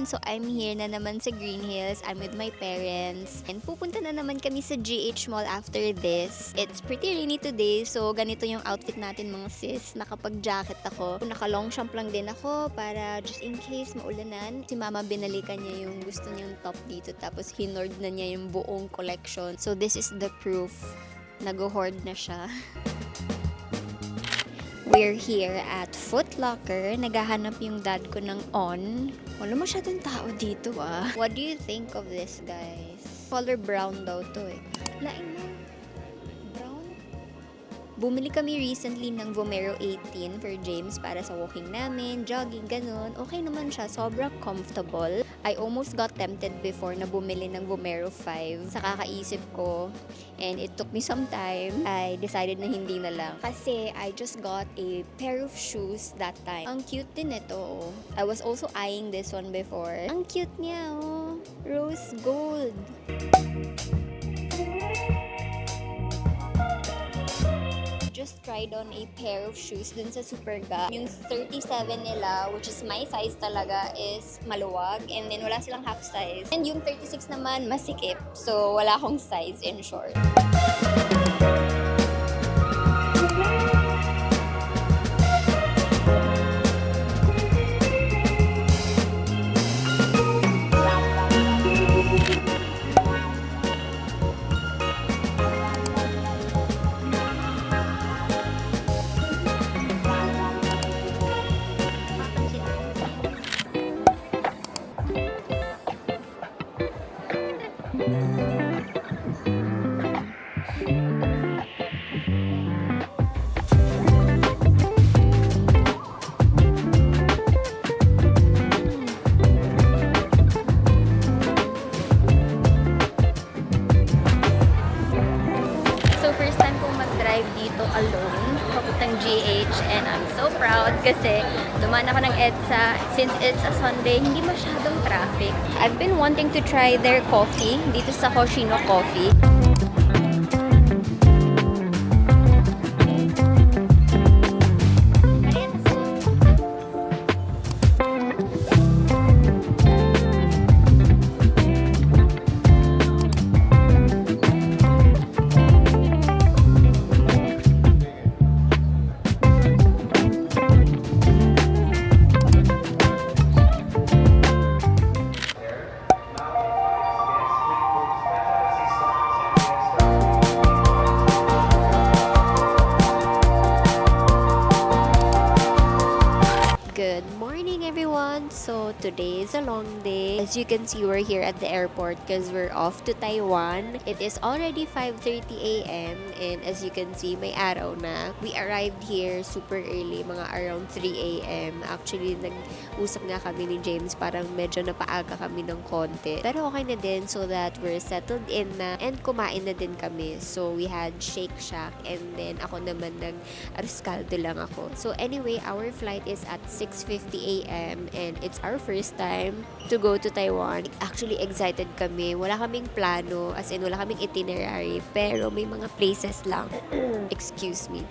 everyone! So I'm here na naman sa Green Hills. I'm with my parents. And pupunta na naman kami sa GH Mall after this. It's pretty rainy today, so ganito yung outfit natin mga sis. Nakapag-jacket ako. Naka-long jump lang din ako para just in case maulanan. Si mama binalikan niya yung gusto niyang top dito, tapos hinord na niya yung buong collection. So this is the proof. Nag-hoard na siya. We're here at Foot Locker. Naghahanap yung dad ko ng on. Wala masyadong tao dito ah. What do you think of this, guys? Color brown daw to eh. Laing mo. Brown? Bumili kami recently ng Vomero 18 for James para sa walking namin, jogging, ganun. Okay naman siya. Sobrang comfortable. I almost got tempted before na bumili ng Vomero 5. Sa kakaisip ko, and it took me some time, I decided na hindi na lang. Kasi I just got a pair of shoes that time. Ang cute din ito. Oh. I was also eyeing this one before. Ang cute niya, oh. Rose gold. Just tried on a pair of shoes dun sa Superga. Yung 37 nila, which is my size talaga, is maluwag. And then wala silang half size. And yung 36 naman, masikip. So wala akong size in short. Dito alone, papuntang GH, and I'm so proud kasi dumaan ako ng EDSA. Since it's a Sunday, hindi masyadong traffic. I've been wanting to try their coffee dito sa Hoshino Coffee. Good morning, everyone. So today is a long day. As you can see, we're here at the airport because we're off to Taiwan. It is already 5:30 a.m. and as you can see, may araw na. We arrived here super early, mga around 3 a.m. Actually, nag-usap nga kami ni James, parang medyo napaaga kami ng konti. Pero okay na din so that we're settled in na and kumain na din kami. So we had Shake Shack and then ako naman nag-arscaldo lang ako. So anyway, our flight is at 6:50 a.m. and it's our first time to go to Taiwan. Actually, excited kami. Wala kaming plano, as in wala kaming itinerary, pero may mga places lang. Excuse me.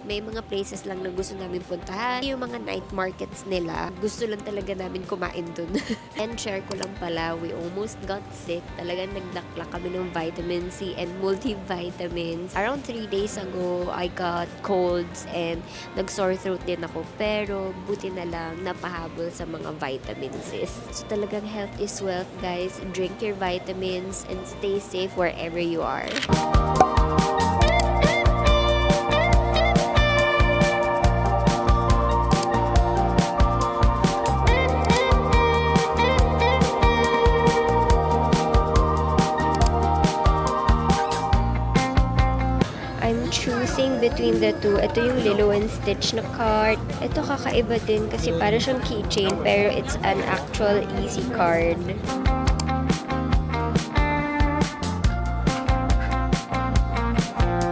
May mga places lang na gusto namin puntahan. Yung mga night markets nila, gusto lang talaga namin kumain dun. And share ko lang pala, we almost got sick. Talagang nagdakla kami ng vitamin C and multivitamins. Around 3 days ago, I got colds and nag-sore throat din ako. Pero buti na lang napahabol sa mga vitamins. So talagang health is wealth, guys. Drink your vitamins and stay safe wherever you are. Choosing between the two. Ito yung Lilo and Stitch na card. Ito kakaiba din kasi para siyang keychain pero it's an actual easy card.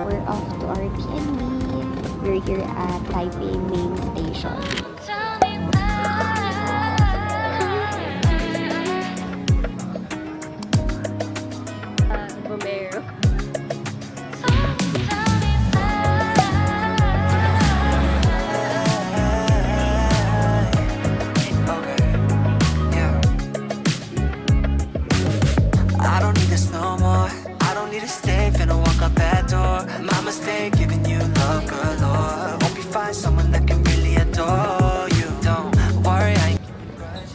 We're off to our B&B. We're here at Taipei Main Station. Vomero. don't need to stay, finna walk out that door. My mistake, giving you love galore. Hope you find someone that can really adore you. Don't worry, I ain't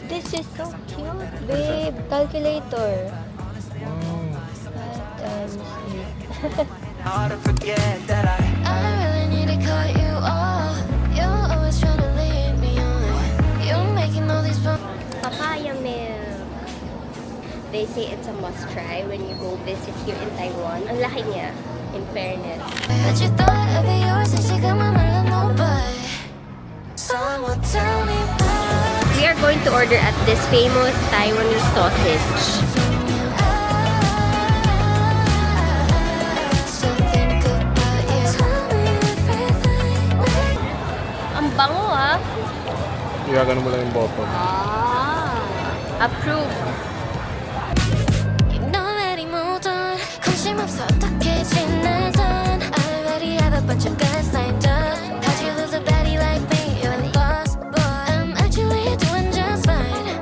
This is so cute, babe. Calculator. 5 times 8. hard to forget that I really need to cut you off. You're always trying to lead me on. You're making all these Papaya milk. They say it's a must try when you go visit here in Taiwan. Ang laki niya, in fairness. But you thought I'd be yours since you got my mind on but someone tell me why. We are going to order at this famous Taiwanese sausage. Still think about you. Tell me everything. Ang bango ah. Gagano mo lang yung bottom. Approved. You know that he moved on. 관심 없어 어떻게 지내던. I already have a bunch of guys lined up. How'd you lose a baddie like me? You're the boss boy. I'm actually doing just fine.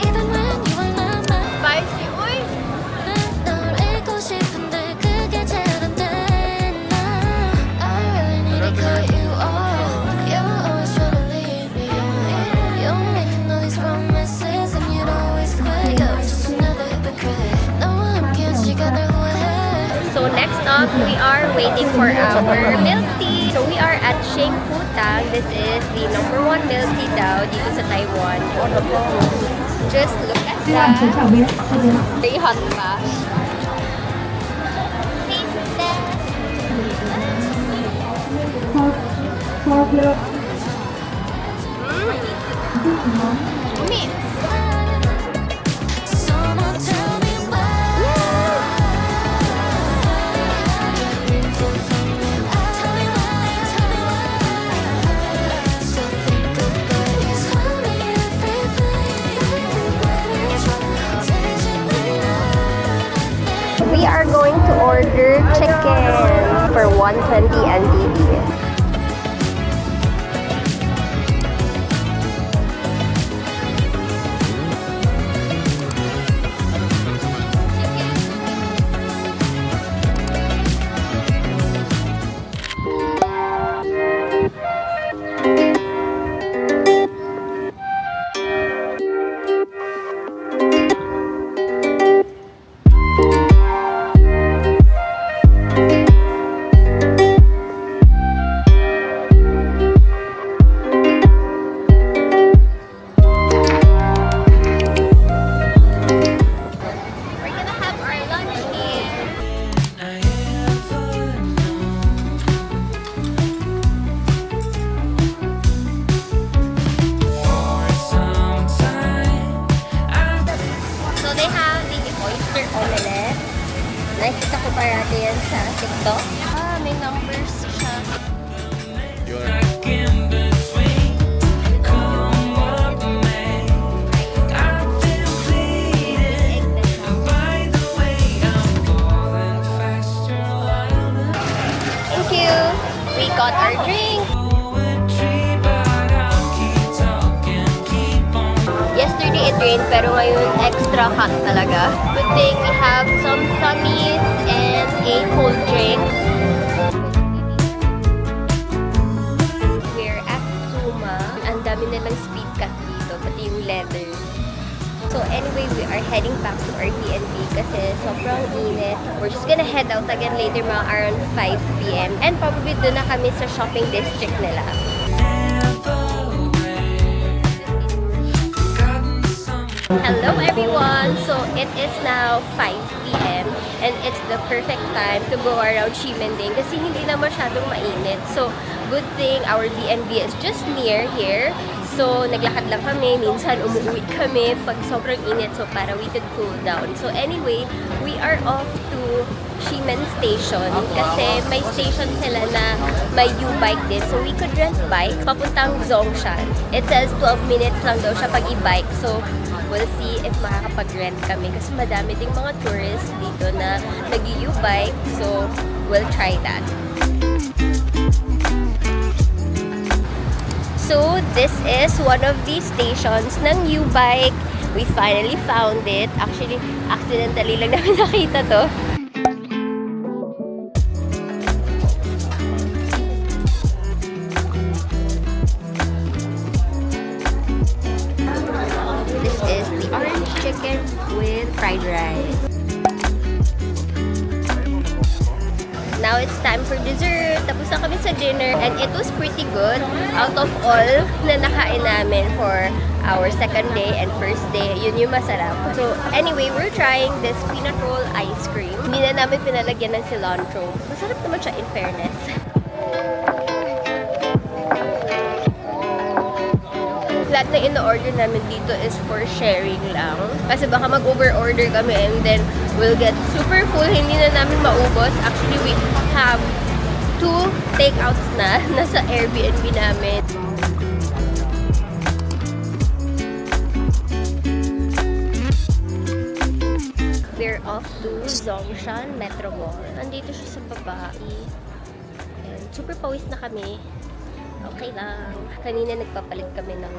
Even when you were not mine. Spicy, uy! 널 잊고 싶은데 그게 잘 안 돼. I really need to cut you off. You're always trying to lead me on. You're making all these promises and you'd always quit. You're just another hypocrite. No, I'm against you, got no ahead. So next up, we are waiting for our milk tea. So we are at Sheng Putang. This is the #1 milk tea daw dito sa Taiwan. Just look at that. Very hot ba? Taste test. Umi. Someone tell me why. Tell me why. Still think about you. Tell me everything. We are going to order chicken for 120 NTD. We're gonna have our lunch here. So they have the oyster omelette. Nakikita ko parati yan sa TikTok. May numbers siya. Thank you. We got our drink. Yesterday it rained pero ngayon extra hot talaga. Good thing we have some sunnies and a cold drink. We're at Suma. Ang dami nilang speed cut dito, pati yung leather. So anyway, we are heading back to our B&B kasi sobrang init. We're just gonna head out again later mga around 5 p.m. And probably doon na kami sa shopping district nila. Hello everyone! So it is now 5 p.m. and it's the perfect time to go around Ximending kasi hindi na masyadong mainit. So good thing our B&B is just near here. So naglakad lang kami, minsan umuwi kami pag sobrang init so para we could cool down. So anyway, we are off to Ximen Station kasi may station sila na may U-bike din. So we could rent bike papuntang Zhongshan. It says 12 minutes lang daw siya pag i-bike. So we'll see if makakapag-rent kami kasi madami ding mga tourists dito na nag-u-bike. So we'll try that. So this is one of the stations ng U-bike. We finally found it. Actually, accidentally lang namin nakita to. fried rice. Now it's time for dessert. Tapos na kami sa dinner and it was pretty good. Out of all na nakain namin for our second day and first day, yun yung masarap. So anyway, we're trying this peanut roll ice cream. Hindi na namin pinalagyan ng cilantro. Masarap naman siya in fairness. Lahat na in-order namin dito is for sharing lang. Kasi baka mag-over-order kami and then we'll get super full. Hindi na namin maubos. Actually, we have 2 takeouts na nasa Airbnb namin. We're off to Zhongshan Metro Mall. Nandito siya sa baba. And super pawis na kami. Okay lang. Kanina nagpapalit kami ng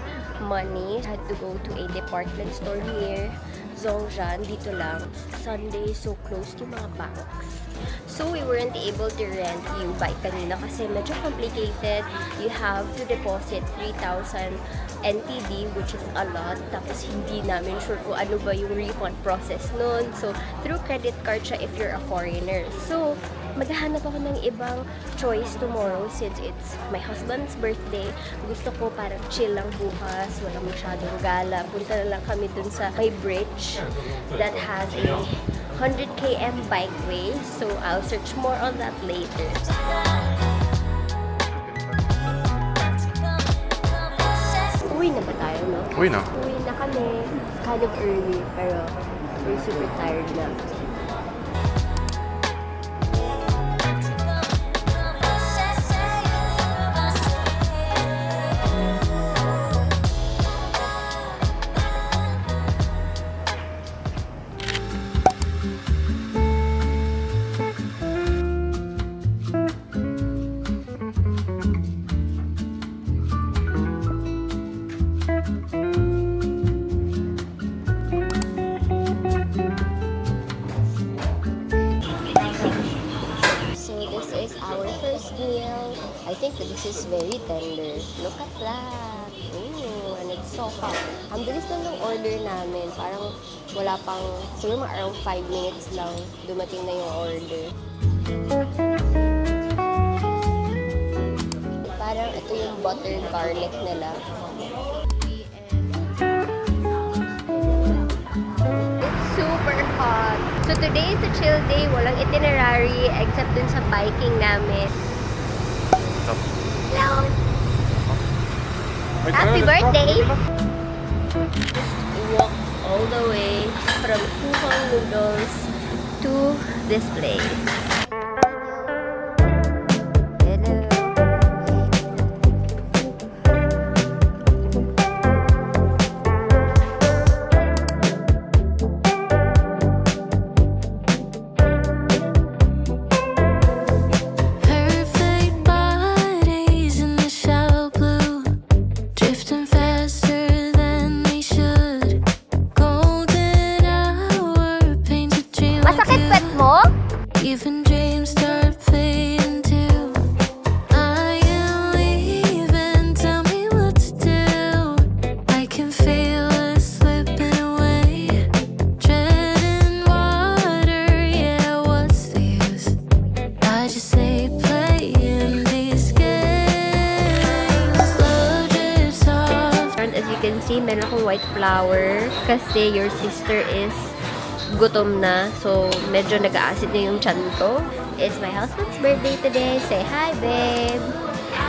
money. Had to go to a department store near Zhongshan. Dito lang. Sunday, so close yung mga banks. So we weren't able to rent U-bike kanina kasi medyo complicated. You have to deposit 3,000 NTD, which is a lot. Tapos hindi namin sure kung ano ba yung refund process nun. So through credit card siya if you're a foreigner. So maghahanap ako ng ibang choice tomorrow since it's my husband's birthday. Gusto ko parang chill lang bukas, walang masyadong gala. Punta na lang kami dun sa may bridge that has a 100 km bikeway. So I'll search more on that later. Uwi na ba tayo, no? Uwi na. Uwi na kami. Kind of early, pero we're super tired na. I think this is very tender. Look at that. Ooh, and it's so hot. Ang bilis na ng order namin. Parang wala pang, siguro mga around 5 minutes lang dumating na yung order. Parang ito yung butter garlic nila. It's super hot. So today is a chill day. Walang itinerary except dun sa biking namin. Hello! Happy birthday! Walk all the way from Fuhong Noodles to this place. Meron akong white flour kasi your sister is gutom na. So, medyo nag-aasid na yung tiyan ko. It's my husband's birthday today. Say hi, babe!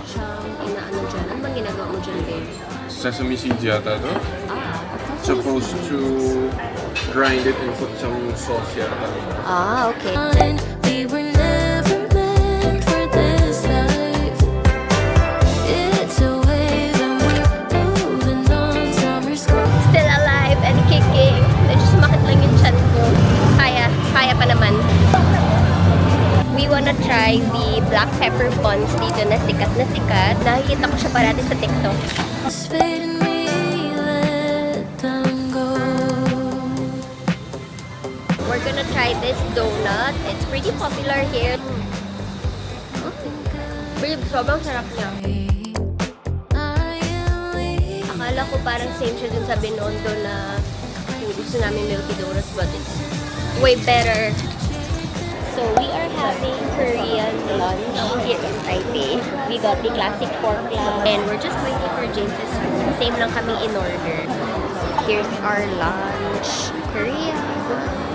Siyang inaano dyan. Ano bang ginagawa mo dyan, babe? Sesame seeds yata to. Supposed to grind it and put some sauce yata. Okay. We were never meant for this life. It's a wave and we're moving on. Summer's gone. Still alive and kicking. Medyo sumakit lang yung tiyan ko. Kaya pa naman. We wanna try the black pepper buns dito na sikat na sikat. Nakikita ko siya parati sa TikTok. It's fading me, let them go. We're gonna try this donut. It's pretty popular here. Babe, sobrang sarap niya. Akala ko parang same siya dun sa Binondo na gusto namin Milky Donuts, but it's way better. So we are having Korean lunch here in Taipei. We got the classic pork lard and we're just waiting for James's food. Same lang kami in order. Here's our lunch. Korean.